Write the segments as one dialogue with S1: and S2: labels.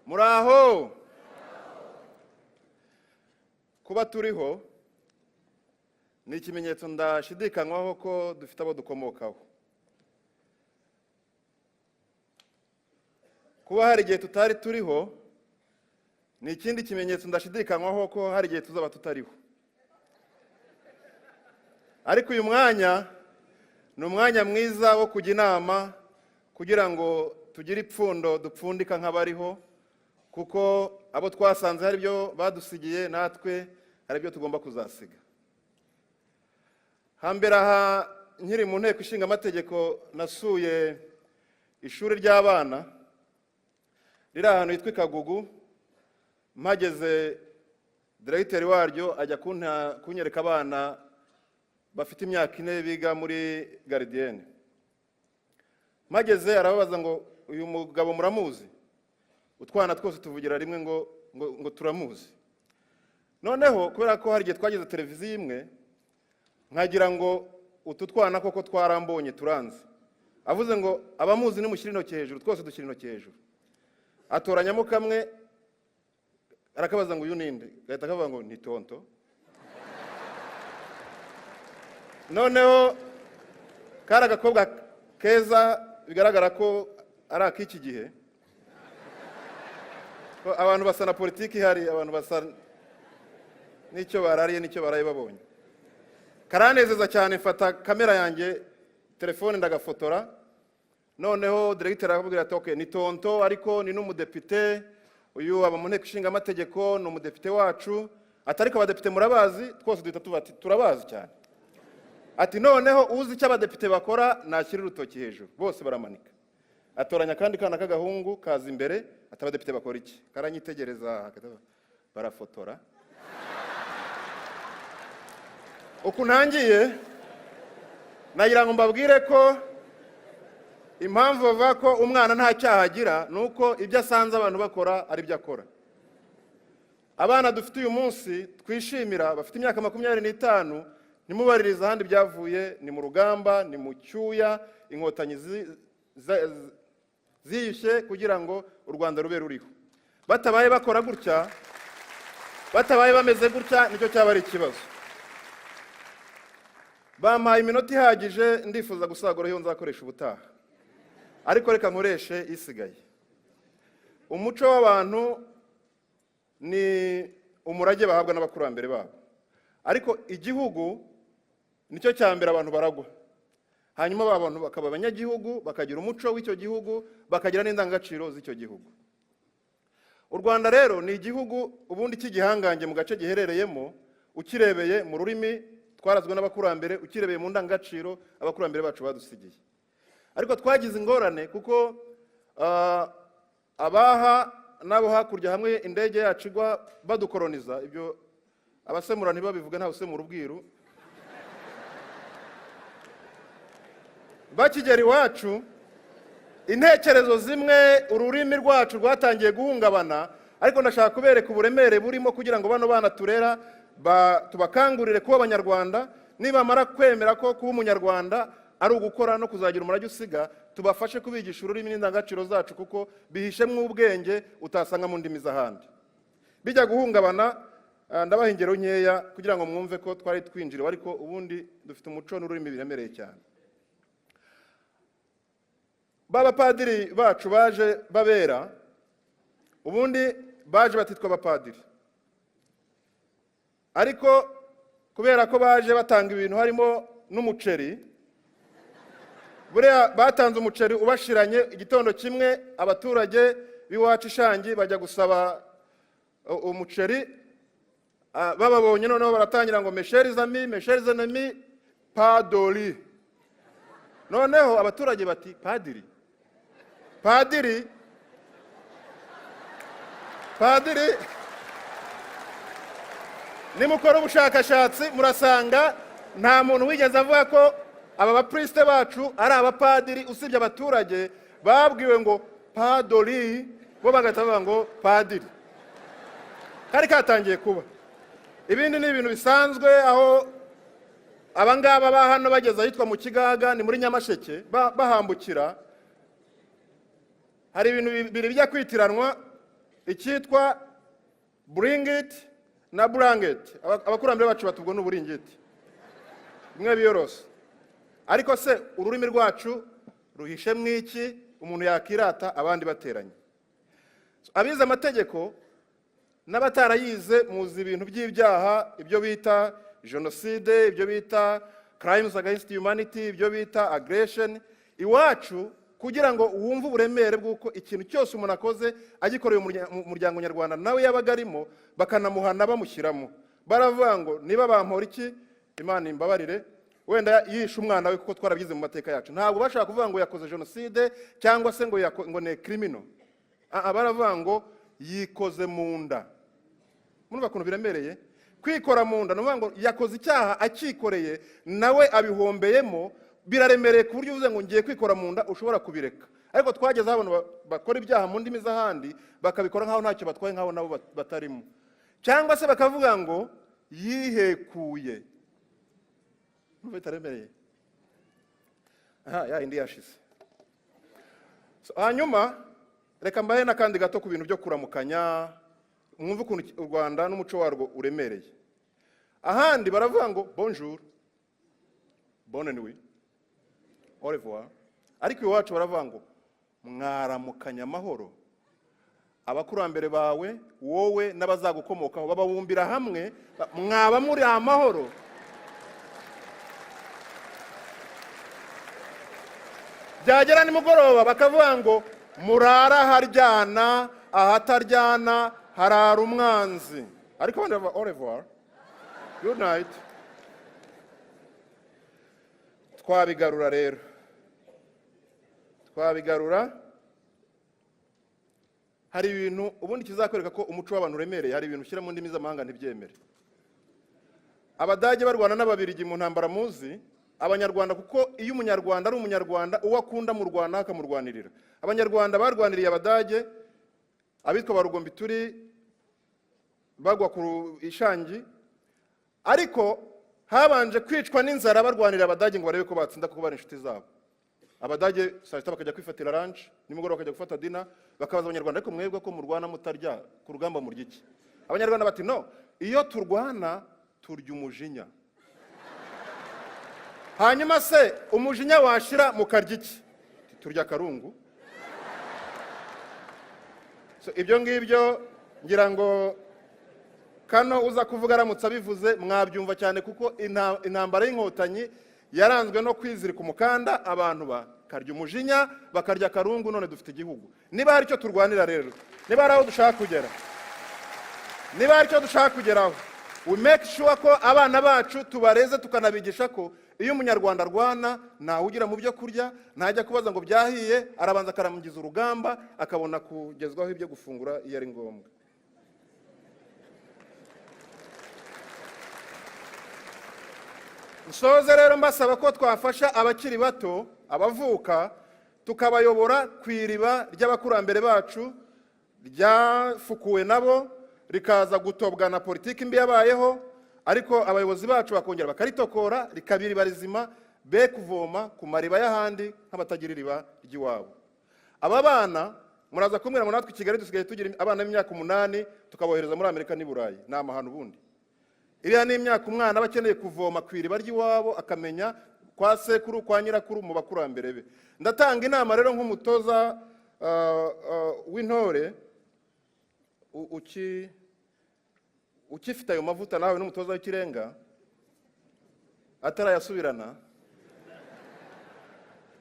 S1: Muraho kuba turiho ni ikimenyetso ndashidikanywaho ko dufite abo dukomokaho. Kuba hari igihe tutari turiho ni ikindi kimenyetso ndashidikanywaho ko hari igihe tuzaba tutariho. Ariko uyu mwanya ni umwanya mwiza wo kujya inama kugira ngo tugire ipfundo dupfundika nk'abariho, kuko abo twasanze hari byo badusigiye, natwe hari byo tugomba kuzasiga. Hambere aha nkiri mu nteko ishinga amategeko nasuye ishuri ry'abana riri ahantu hitwa Kagugu. Mpageze diregiteri waryo ajya kunyereka abana bafite imyaka 4 biga muri Gardienne. Mpageze arababaza ngo uyu mugabo muramuzi? Utwana twose tuvugira rimwe ngo turamuzi. Noneho kubera ko hari igihe twageze televiziyo imwe, nkagira ngo utu twana koko twarambonye turanze. Avuze ngo abamuzi nimushyira intoki hejuru, twose dushyira intoki hejuru. Atoranyamo kamwe arakabaza ngo uyu ninde? Gahita akavuga ngo ni tonto. Noneho kari agakobwa keza bigaragara ko ari ak'iki gihe. Abantu basa na politiki hari, abantu basa n'icyo barariye n'icyo baraye babonye. Karanezeza cyane, mfata kamera yanjye, telefone ndagafotora. Noneho diregiteri akabwira ati okay, ni tonto ariko ni n'umudepite, uyu aba mu nteko ishinga amategeko, ni umudepite wacu. Atariko abadepite murabazi? Twose duhita tubati turabazi cyane. Ati noneho uzi icyo abadepite bakora nashyira urutoki hejuru. Bose baramanika. Atoranya kandi kana k'agahungu kaza imbere, ati abadepite bakora iki? Karanyitegereza barafotora. Uku ntangiye nagira ngo mbabwire ko impamvu bavuga ko umwana nta cyaha agira nuko ibyo asanze abantu bakora ari byo akora. Abana dufite uyu munsi twishimira bafite imyaka 25, nimubaririza ahandi byavuye, ni mu rugamba, ni mu cyuya, inkotanyi ziyishe kugira ngo u Rwanda rube ruriho. Batabaye bakora gutya, batabaye bameze gutya, nicyo cyaba ari ikibazo. Bampaye iminota ihagije, ndifuza gusagura iyo nzakoresha ubutaha. Ariko reka nkoreshe isigaye. Umuco w'abantu ni umurage bahabwa n'abakurambere babo. Ariko igihugu nicyo cyambere abantu baragwa. Hanyuma abantu bakaba abanyagihugu, bakagira umuco w'icyo gihugu, bakagira n'indangagaciro z'icyo gihugu. U Rwanda rero ni igihugu ubundi cy'igihangange mu gace giherereyemo, ukirebeye mu rurimi twarazwe n'abakurambere, ukirebeye mu ndangagaciro abakurambere bacu badusigiye. Ariko twagize ingorane kuko abaha nabo hakurya hamwe indege yacu igwa badukoloniza. Ibyo abasemura ntibabivuga, nta usemura ubwiru. Bakigera iwacu, intekerezo zimwe, ururimi rwacu rwatangiye guhungabana. Ariko ndashaka kubereka uburemere burimo kugira ngo bano bana turera tubakangurire kuba abanyarwanda. Nibamara kwemera ko kuba umunyarwanda ari ugukora no kuzagira umurage usiga, tubafashe kubigisha ururimi n'indangagaciro zacu, kuko bihishemwe ubwenge utasanga mu ndimi z'ahandi. Bijya guhungabana, ndabaha ingero nkeya kugira ngo mwumve ko twari twinjiriwe, ariko ubundi dufite umuco n'ururimi biremereye cyane. Baba padiri bacu baje babera, ubundi baje batitwa abapadiri. Ariko kubera ko baje batanga ibintu harimo n'umuceri, buriya batanze umuceri ubashiranye igitondo kimwe. Abaturage b'iwacu Ishangi bajya gusaba umuceri, bababonye noneho baratangira ngo mes chers amis, padoli. Noneho abaturage bati padiri, padiri, padiri. Nimukora ubushakashatsi murasanga nta muntu wigeze avuga ko aba bapriste bacu ari abapadiri, usibye abaturage babwiwe ngo padoli, bo bagatavuga ngo padiri. Kari katangiye kuba. Ibindi ni ibintu bisanzwe, aho abangaba ba hano bageze ahitwa mu Kigaga, ni muri Nyamasheke, bahambukira. Hari ibintu bibiri bijya kwitiranwa. icyitwa bring it na blanket. Abakurambere bacu batubwo n'uburingiti bimwe biyorose. Ariko se ururimi rwacu ruhishe mwiki umuntu yakirata abandi bateranye? Abize amategeko n'abatarayize muzi ibintu by'ibyaha, ibyo bita genocide, ibyo bita crimes against humanity, ibyo bita aggression. Iwacu kugira ngo wumve uburemere bw'uko ikintu cyose umuntu akoze agikoreye umuryango nyarwanda nawe yabagarimo bakanamuhana bamushyiramo, baravuga ngo niba bampora iki Imana imbabarire, wenda yishe umwana we kuko twarabyize mu mateka yacu. Ntabwo bashaka kuvuga ngo yakoze genocide cyangwa se ngo ne criminal. Baravuga ngo yikoze mu nda. Murumva kuntu biremereye? Kwikora mu nda nuvuga ngo yakoze icyaha akikoreye nawe abihombeyemo, biraremereye ku buryo uvuze ngo ngiye kwikora mu nda ushobora kubireka. Ariko twageze abantu bakora ibyaha mu ndimi z'ahandi bakabikora nkaho ntacyo batwaye, nkaho nabo batarimo. Cyangwa se bakavuga ngo yihekuye. Murumva bitaremereye? Ya indi yashize. Hanyuma reka mbahe n'akandi gato ku bintu byo kuramukanya, mwumve ukuntu u Rwanda n'umuco warwo uremereye. Ahandi baravuga ngo bonjour, bonne nuit, au revoir. Ariko iwacu baravuga ngo mwaramukanya amahoro. Abakurambere bawe wowe n'abazagukomokaho bababumbira hamwe, mwaba muri amahoro. Byagera nimugoroba bakavuga ngo murara haryana, ahataryana harara umwanzi. Ariko bandi bava au revoir, good night. Twabigarura rero, twabigarura. Hari ibintu ubundi kizakwereka ko umuco w'abantu uremereye, hari ibintu ushyira mu ndimi z'amahanga ntibyemere. Abadage barwana n'Ababirigi mu ntambara muzi, Abanyarwanda kuko iyo umunyarwanda ari umunyarwanda uwo akunda mu Rwanda akamurwanirira. Abanyarwanda barwaniriye Abadage, abitwa Barugombi turi bagwa ku ishangi, ariko habanje kwicwa n'inzara barwanirira Abadage ngo barebe ko batsinda kuko bari inshuti zabo. Abadage saa sita bakajya kwifatira lunch, nimugoroba bakajya gufata dinner, bakabaza Abanyarwanda ariko mwebwe ko murwana mutarya ku rugamba murya iki? Abanyarwanda bati no, iyo turwana turya umujinya. Hanyuma se umujinya washira mukarya iki? Turya karungu. So ibyo ngibyo ngira ngo kano uza kuvuga aramutse abivuze mwabyumva cyane kuko intambara y'inkotanyi yaranzwe no kwizirika umukanda, abantu bakarya umujinya bakarya karungu, none dufite igihugu. Niba hari icyo turwanira rero, niba hari aho dushaka kugera, niba hari icyo dushaka kugeraho, we make sure ko abana bacu tubareze tukanabigisha ko iyo umunyarwanda arwana ntawe ugira mu byo kurya, ntajya kubaza ngo byahiye, arabanza akaramugiza urugamba akabona kugezwaho ibyo gufungura iyo ari ngombwa. Nsoze rero mbasaba ko twafasha abakiri bato, abavuka, tukabayobora ku iriba ry'abakurambere bacu ryafukuwe nabo rikaza gutobwa na politiki mbi yabayeho, ariko abayobozi bacu bakongera bakaritokora rikabira iriba rizima, be kuvoma ku mariba y'ahandi nk'abatagira iriba ry'iwabo. Aba bana muraza kumbwira ngo natwe i Kigali dusigaye tugira abana b'imyaka 8 tukabohereza muri Amerika n'i Burayi, ni amahano ubundi. Iriya ni imyaka umwana aba akeneye kuvoma ku iriba ry'iwabo, akamenya kwa sekuru kwa nyirakuru mu bakurambere be. Ndatanga inama rero nk'umutoza w'intore ukifite ayo mavuta nawe n'umutoza w'ikirenga atarayasubirana,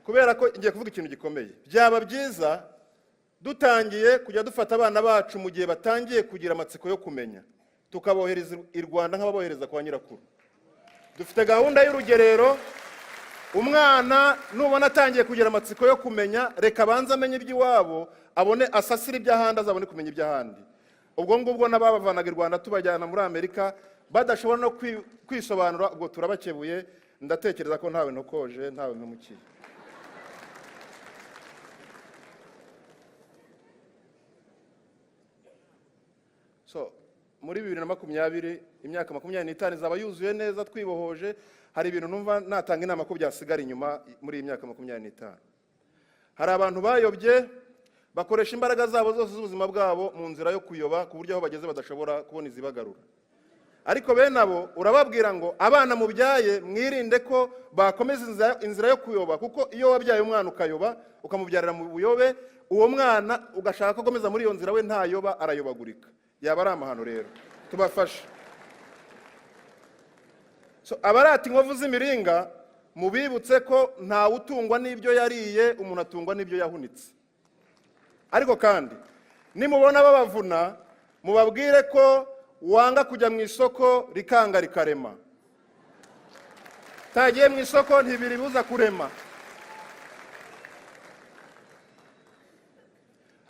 S1: kubera ko ngiye kuvuga ikintu gikomeye. Byaba byiza dutangiye kujya dufata abana bacu mu gihe batangiye kugira amatsiko yo kumenya, tukabohereza i Rwanda nk'ababohereza kwa nyirakuru. Dufite gahunda y'urugerero, umwana nubona atangiye kugira amatsiko yo kumenya, reka banza amenye iby'iwabo, abone asasira iby'ahandi, azabone kumenya iby'ahandi. Ubwo ngubwo n'ababavanaga i Rwanda tubajyana muri Amerika badashobora no kwisobanura, ubwo turabakebuye. Ndatekereza ko ntawe ntokoje, ntawe mpumukiye. So muri 2020 imyaka 25 izaba yuzuye neza twibohoje. Hari ibintu numva natanga inama ko byasigara inyuma muri iyi myaka 25. Hari abantu bayobye, bakoresha imbaraga zabo zose z'ubuzima bwabo mu nzira yo kuyoba ku buryo aho bageze badashobora kubona izibagarura. Ariko bene abo urababwira ngo abana mubyaye mwirinde ko bakomeza inzira yo kuyoba, kuko iyo wabyaye umwana ukayoba ukamubyarira mu buyobe, uwo mwana ugashaka ko akomeza muri iyo nzira, we ntayoba, arayobagurika. Yaba ari amahano rero, tubafashe. Abarata inkovu z'imiringa mubibutse ko ntawe utungwa n'ibyo yariye, umuntu atungwa n'ibyo yahunitse. Ariko kandi nimubona babavuna mubabwire ko wanga kujya mu isoko rikanga rikarema. Tagiye mu isoko ntibiribuza kurema.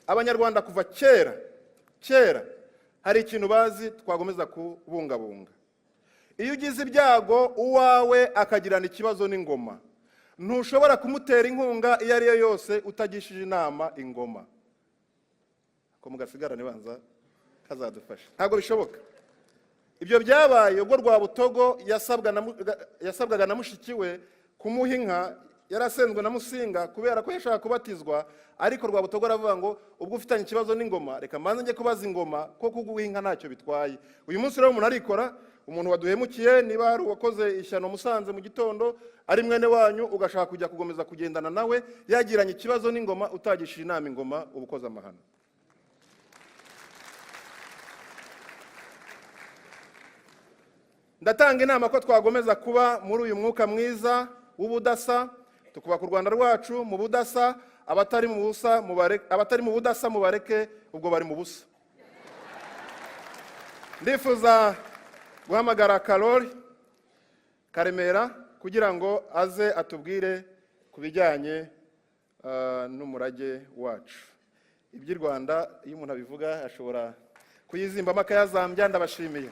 S1: Abanyarwanda kuva kera hari ikintu bazi twagomeza kubungabunga. Iyo ugize ibyago uwawe akagirana ikibazo n'ingoma, ntushobora kumutera inkunga iyo ari yo yose utagishije inama ingoma. Ko mugasigarane banza kazadufasha, ntabwo bishoboka. Ibyo byabaye ubwo Rwabutogo yasabwaga na mushiki we kumuha inka, yarasenzwe na Musinga kubera ko yashaka kubatizwa, ariko Rwabutogo aravuga ngo ubwo ufitanye ikibazo n'ingoma reka manze njye kubaza ingoma ko kuguha inka ntacyo bitwaye. Uyu munsi rero umuntu arikora, umuntu waduhemukiye, niba hari uwakoze ishyano Musanze mu gitondo ari mwene wanyu, ugashaka kujya kugomeza kugendana nawe yagiranye ikibazo n'ingoma, utagishije inama ingoma, ubukoze amahano. Ndatanga inama ko twagomeza kuba muri uyu mwuka mwiza w'ubudasa, tukubaka u Rwanda rwacu mu budasa. Abatari mu budasa mubareke, ubwo bari mu busa. Ndifuza guhamagara Karemera kugira ngo aze atubwire ku bijyanye n'umurage wacu. Iby'i Rwanda iyo umuntu abivuga ashobora kuyizimbamo akayazambya. Ndabashimiye.